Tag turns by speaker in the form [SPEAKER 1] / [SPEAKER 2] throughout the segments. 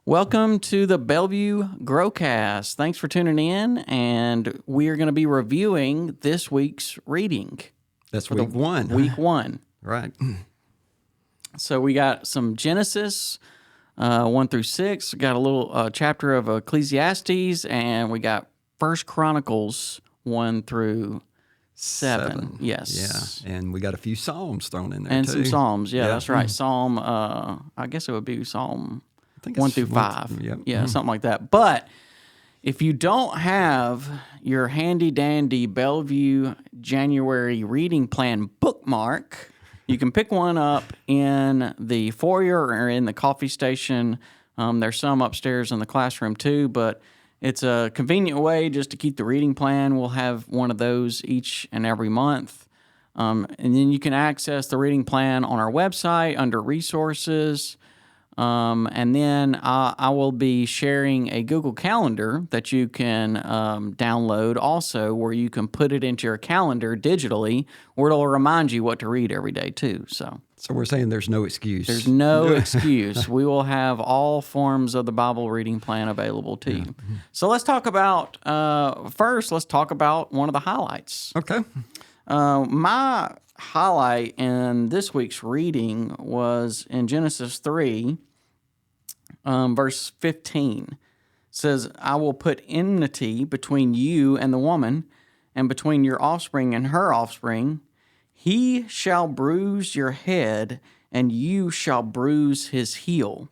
[SPEAKER 1] Welcome to the Bellview Growcast. Thanks for tuning in, and we are going to be reviewing this week's reading.
[SPEAKER 2] That's week one.
[SPEAKER 1] Week one.
[SPEAKER 2] Right.
[SPEAKER 1] So we got some Genesis 1 through 6. We got a little chapter of Ecclesiastes, and we got First Chronicles 1 through 7. Yes.
[SPEAKER 2] Yeah, and we got a few Psalms thrown in there,
[SPEAKER 1] And
[SPEAKER 2] too.
[SPEAKER 1] some Psalms. Yeah, that's right. Psalm, I guess it would be Psalm
[SPEAKER 2] I think
[SPEAKER 1] 1
[SPEAKER 2] it's
[SPEAKER 1] through 5.
[SPEAKER 2] Yep.
[SPEAKER 1] Yeah, something like that. But if you don't have your handy-dandy Bellevue January reading plan bookmark, you can pick one up in the foyer or in the coffee station. There's some upstairs in the classroom too, but it's a convenient way just to keep the reading plan. We'll have one of those each and every month. And then you can access the reading plan on our website under resources. And then I will be sharing a Google Calendar that you can download also, where you can put it into your calendar digitally, where it'll remind you what to read every day too. So
[SPEAKER 2] we're saying there's no excuse.
[SPEAKER 1] There's no excuse. We will have all forms of the Bible reading plan available to you. So let's talk about, first, let's talk about one of the highlights.
[SPEAKER 2] Okay.
[SPEAKER 1] My highlight in this week's reading was in Genesis 3, verse 15. It says, I will put enmity between you and the woman, and between your offspring and her offspring. He shall bruise your head, and you shall bruise his heel.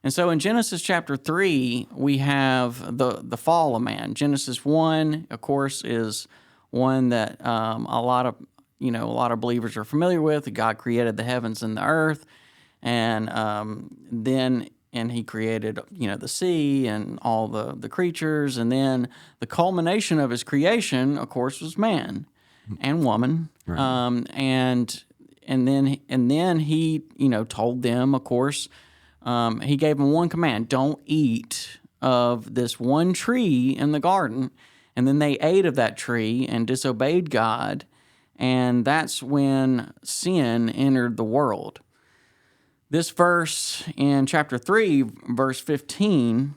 [SPEAKER 1] And so in Genesis chapter 3, we have the fall of man. Genesis 1, of course, is one that a lot of believers are familiar with. God created the heavens and the earth, and then he created the sea and all the creatures, and then the culmination of his creation, of course, was man and woman. Right. And then he told them, of course, he gave them one command: don't eat of this one tree in the garden. And then they ate of that tree and disobeyed God, and that's when sin entered the world. This verse in chapter 3, verse 15,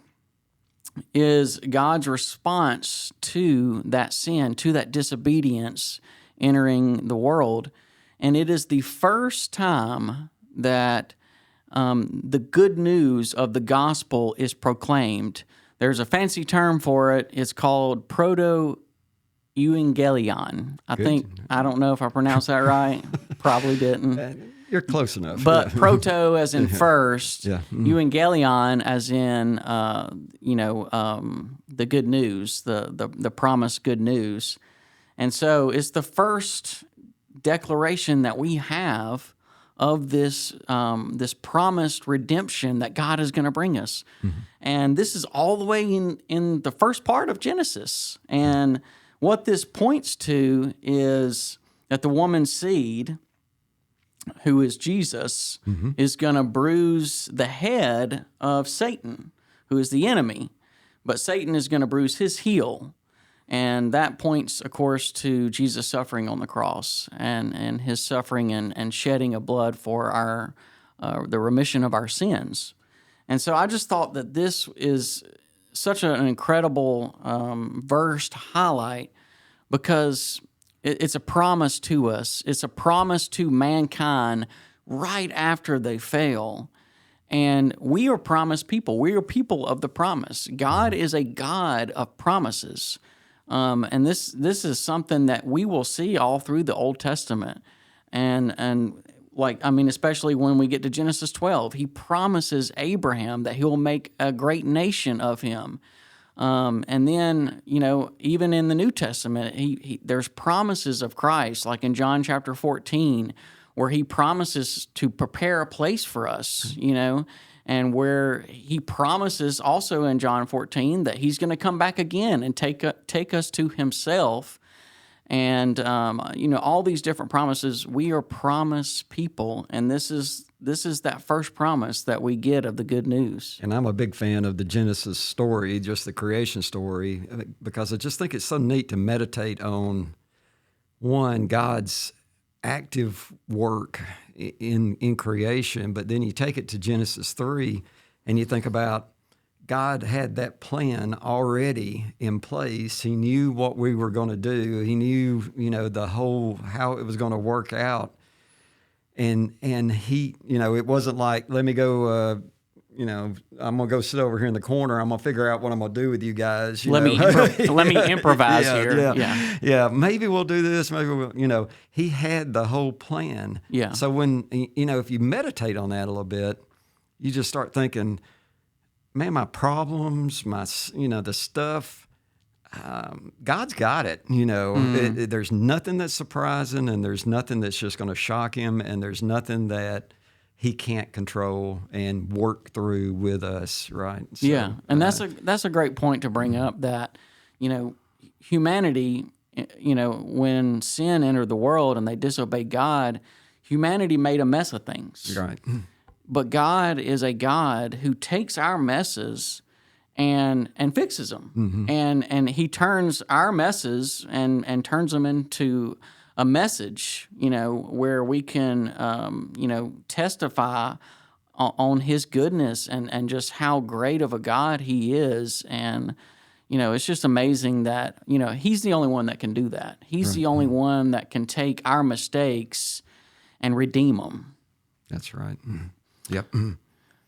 [SPEAKER 1] is God's response to that sin, to that disobedience entering the world. And it is the first time that the good news of the gospel is proclaimed. There's a fancy term for it. It's called proto-evangelion. I don't know if I pronounced that right. Probably didn't.
[SPEAKER 2] You're close enough.
[SPEAKER 1] But proto as in first, evangelion as in the good news, the promised good news. And so it's the first declaration that we have of this promised redemption that God is going to bring us. Mm-hmm. And this is all the way in the first part of Genesis. And what this points to is that the woman's seed, who is Jesus, is going to bruise the head of Satan, who is the enemy. But Satan is going to bruise his heel. And that points, of course, to Jesus' suffering on the cross and his suffering and shedding of blood for the remission of our sins. And so I just thought that this is such an incredible verse to highlight, because it's a promise to us. It's a promise to mankind right after they fail. And we are promised people. We are people of the promise. God is a God of promises. And this is something that we will see all through the Old Testament. And especially when we get to Genesis 12, he promises Abraham that he will make a great nation of him. And then, even in the New Testament, there's promises of Christ, like in John chapter 14, where he promises to prepare a place for us, and where he promises also in John 14 that he's going to come back again and take us to himself. And, all these different promises, we are promised people, and this is that first promise that we get of the good news.
[SPEAKER 2] And I'm a big fan of the Genesis story, just the creation story, because I just think it's so neat to meditate on, one, God's active work in creation, but then you take it to Genesis 3, And you think about God had that plan already in place. He knew what we were going to do. He knew, the whole how it was going to work out. And he, it wasn't like, let me go, I'm going to go sit over here in the corner. I'm going to figure out what I'm going to do with you guys.
[SPEAKER 1] Let me improvise here.
[SPEAKER 2] Yeah. Maybe we'll do this. Maybe we'll, he had the whole plan.
[SPEAKER 1] Yeah.
[SPEAKER 2] So when, if you meditate on that a little bit, you just start thinking, man, my problems, the stuff, God's got it. There's nothing that's surprising, and there's nothing that's just going to shock him, and there's nothing that he can't control and work through with us, right? So,
[SPEAKER 1] yeah, and that's a great point to bring up, that humanity, when sin entered the world and they disobeyed God, humanity made a mess of things.
[SPEAKER 2] Right.
[SPEAKER 1] But God is a God who takes our messes and fixes them, and He turns our messes and turns them into a message, where we can, testify on His goodness and just how great of a God He is. And, it's just amazing that, He's the only one that can do that. He's the only one that can take our mistakes and redeem them.
[SPEAKER 2] That's right. Yep.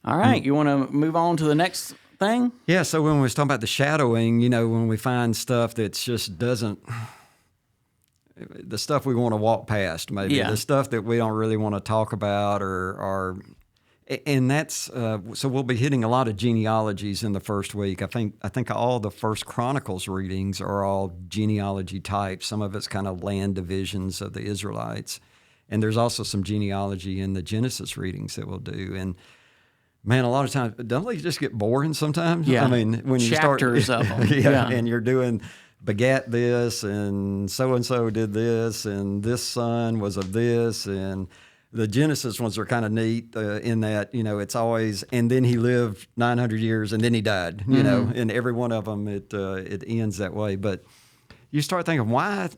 [SPEAKER 1] All right. You want to move on to the next thing?
[SPEAKER 2] Yeah. So when we was talking about the shadowing, when we find stuff that just doesn't, the stuff we want to walk past, maybe the stuff that we don't really want to talk about, and that's so we'll be hitting a lot of genealogies in the first week. I think all the First Chronicles readings are all genealogy types. Some of it's kind of land divisions of the Israelites, and there's also some genealogy in the Genesis readings that we'll do. And man, a lot of times, don't they just get boring sometimes?
[SPEAKER 1] Yeah.
[SPEAKER 2] I mean, when you start
[SPEAKER 1] chapters of them.
[SPEAKER 2] and you're doing begat this, and so did this, and this son was of this, and the Genesis ones are kind of neat in that, it's always, and then he lived 900 years, and then he died, and every one of them, it ends that way. But you start thinking, why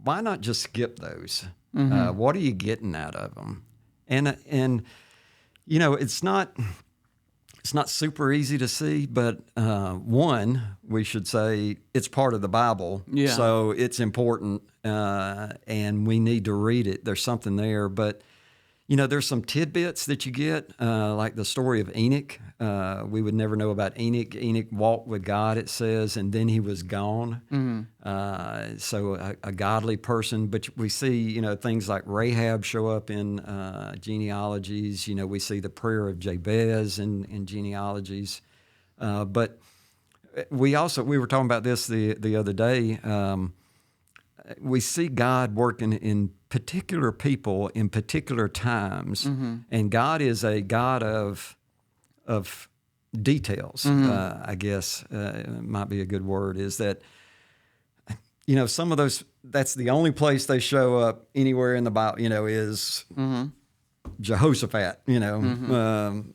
[SPEAKER 2] not just skip those? What are you getting out of them? And it's not super easy to see, but one, we should say it's part of the Bible, so it's important, and we need to read it. There's something there, but there's some tidbits that you get, like the story of Enoch. We would never know about Enoch. Enoch walked with God, it says, and then he was gone. So a godly person. But we see, things like Rahab show up in genealogies. We see the prayer of Jabez in genealogies. But we were talking about this the other day. We see God working in particular people in particular times, and God is a God of details. I guess might be a good word. Is that some of those, that's the only place they show up anywhere in the Bible. Is Jehoshaphat. And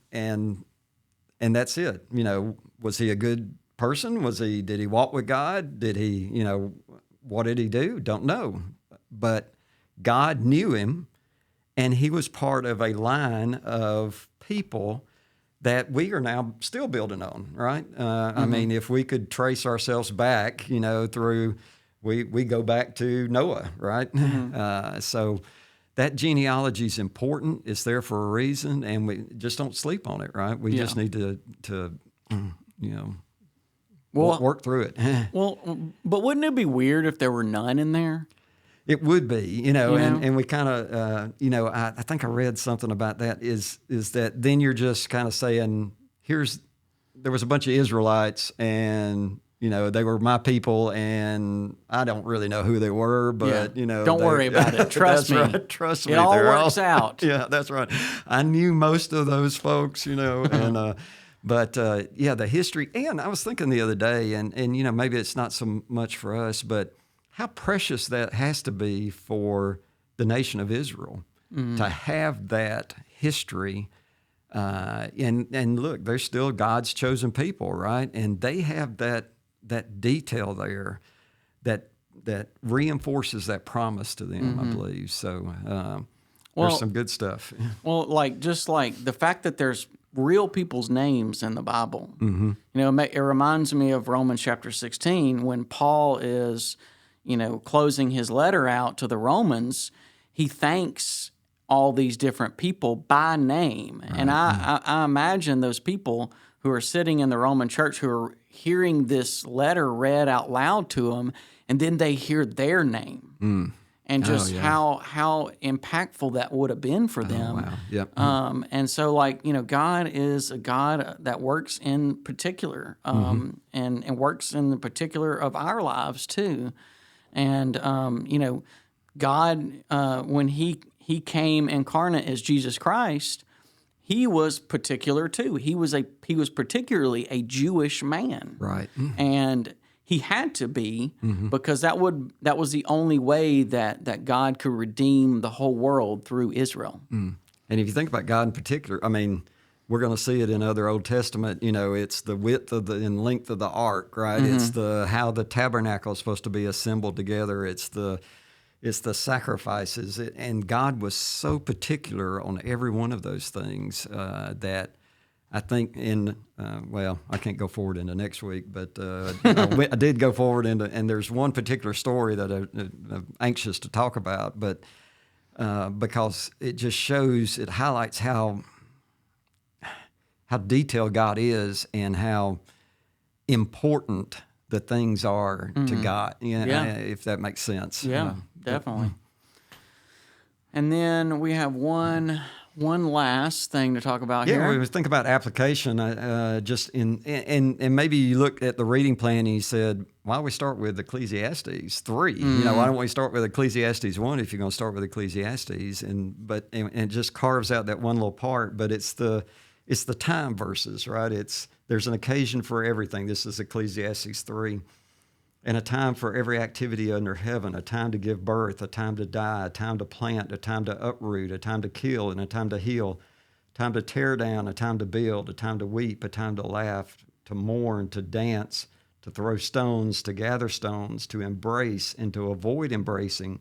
[SPEAKER 2] that's it. Was he a good person? Did he walk with God? Did he what did he do? Don't know. But God knew him, and he was part of a line of people that we are now still building on, right? I mean, if we could trace ourselves back, through, we go back to Noah, right? So that genealogy is important. It's there for a reason, and we just don't sleep on it, right? We just need to work through it.
[SPEAKER 1] Well, but wouldn't it be weird if there were none in there?
[SPEAKER 2] It would be, and we kind of, I think I read something about that is that then you're just kind of saying, there was a bunch of Israelites, and, they were my people, and I don't really know who they were, but,
[SPEAKER 1] Don't worry about it. Trust me.
[SPEAKER 2] Right. Trust me.
[SPEAKER 1] It all works out.
[SPEAKER 2] Yeah, that's right. I knew most of those folks, and, but the history, and I was thinking the other day, and maybe it's not so much for us, but how precious that has to be for the nation of Israel to have that history. And look, they're still God's chosen people, right? And they have that detail there that reinforces that promise to them, I believe. So there's some good stuff.
[SPEAKER 1] Well, just like the fact that there's real people's names in the Bible. Mm-hmm. It reminds me of Romans chapter 16 when Paul is, closing his letter out to the Romans. He thanks all these different people by name. Right. And I imagine those people who are sitting in the Roman church who are hearing this letter read out loud to them, and then they hear their name. Mm. And just how impactful that would have been for them.
[SPEAKER 2] Wow. Yep.
[SPEAKER 1] And so, God is a God that works in particular, and works in the particular of our lives too. And God, when He came incarnate as Jesus Christ, He was particular too. He was particularly a Jewish man,
[SPEAKER 2] right?
[SPEAKER 1] And He had to be, because that was the only way that God could redeem the whole world through Israel.
[SPEAKER 2] Mm. And if you think about God in particular, I mean, we're going to see it in other Old Testament. It's the width and length of the ark, right? Mm-hmm. It's how the tabernacle is supposed to be assembled together. It's the sacrifices, and God was so particular on every one of those things that I think I can't go forward into next week, but I did go forward and there's one particular story that I'm anxious to talk about, but because it just it highlights how detailed God is and how important the things are to God, if that makes sense.
[SPEAKER 1] Yeah, definitely. And then we have one last thing to talk about here.
[SPEAKER 2] Yeah, we think about application. And maybe you looked at the reading plan and you said, why don't we start with Ecclesiastes 3? Mm. Why don't we start with Ecclesiastes 1 if you're going to start with Ecclesiastes? And it just carves out that one little part, but it's the time verses, right? There's an occasion for everything. This is Ecclesiastes 3. And a time for every activity under heaven, a time to give birth, a time to die, a time to plant, a time to uproot, a time to kill, and a time to heal, a time to tear down, a time to build, a time to weep, a time to laugh, to mourn, to dance, to throw stones, to gather stones, to embrace and to avoid embracing,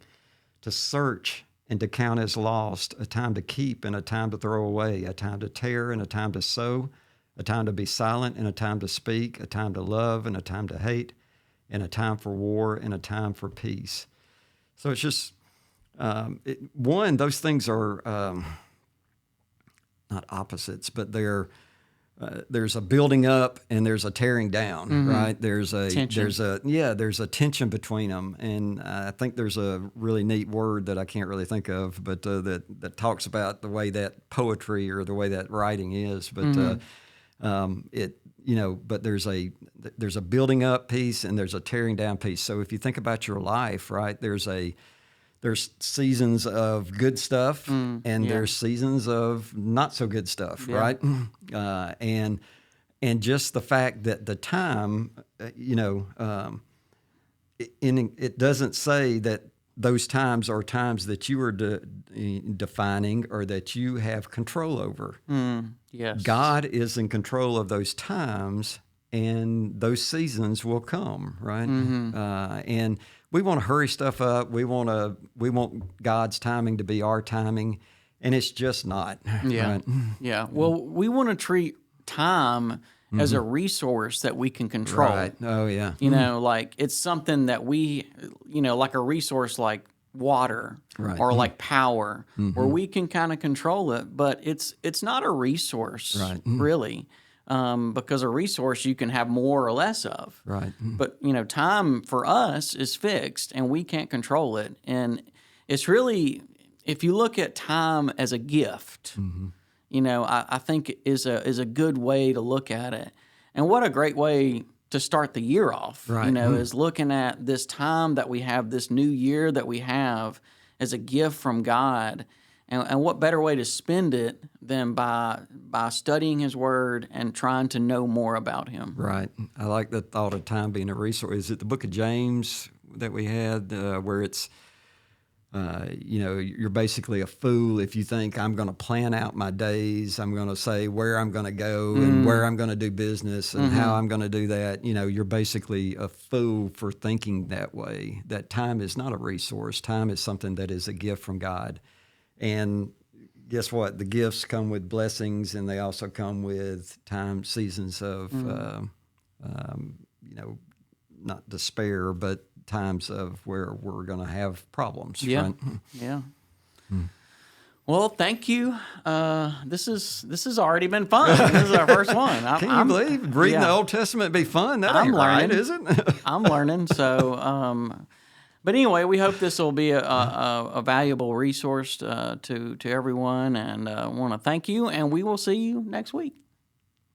[SPEAKER 2] to search and to count as lost, a time to keep and a time to throw away, a time to tear and a time to sow, a time to be silent and a time to speak, a time to love and a time to hate, and a time for war, and a time for peace. So it's just, those things are not opposites, but there's a building up and there's a tearing down, right? There's a tension between them, and I think there's a really neat word that I can't really think of, but that talks about the way that poetry or the way that writing is, but but there's a building up piece and there's a tearing down piece. So if you think about your life, right, there's seasons of good stuff and there's seasons of not so good stuff, right? And just the fact that the time, it doesn't say that those times are times that you are defining or that you have control over.
[SPEAKER 1] Yes.
[SPEAKER 2] God is in control of those times, and those seasons will come, right? And we want to hurry stuff up. We want God's timing to be our timing, and it's just not.
[SPEAKER 1] Yeah.
[SPEAKER 2] Right?
[SPEAKER 1] Yeah. Well, we want to treat time as a resource that we can control.
[SPEAKER 2] Right. Oh, yeah.
[SPEAKER 1] Like it's something that we, like a resource like water or like power, where we can kind of control it, but it's not a resource, really, because a resource you can have more or less of.
[SPEAKER 2] Right.
[SPEAKER 1] But, time for us is fixed and we can't control it. And it's really, if you look at time as a gift, I think is a good way to look at it. And what a great way to start the year off, is looking at this time that we have, this new year that we have as a gift from God. And what better way to spend it than by studying His Word and trying to know more about Him.
[SPEAKER 2] Right. I like the thought of time being a resource. Is it the book of James that we had where it's, you're basically a fool if you think I'm going to plan out my days. I'm going to say where I'm going to go and where I'm going to do business and how I'm going to do that. You're basically a fool for thinking that way. That time is not a resource. Time is something that is a gift from God. And guess what? The gifts come with blessings, and they also come with seasons of, not despair, but times of where we're going to have problems.
[SPEAKER 1] Yeah.
[SPEAKER 2] Right?
[SPEAKER 1] Yeah. Well, thank you. This has already been fun. This is our first one.
[SPEAKER 2] Can you believe reading the Old Testament be fun? That ain't right, is it?
[SPEAKER 1] I'm learning. So, but anyway, we hope this will be a valuable resource to everyone, and want to thank you. And we will see you next week.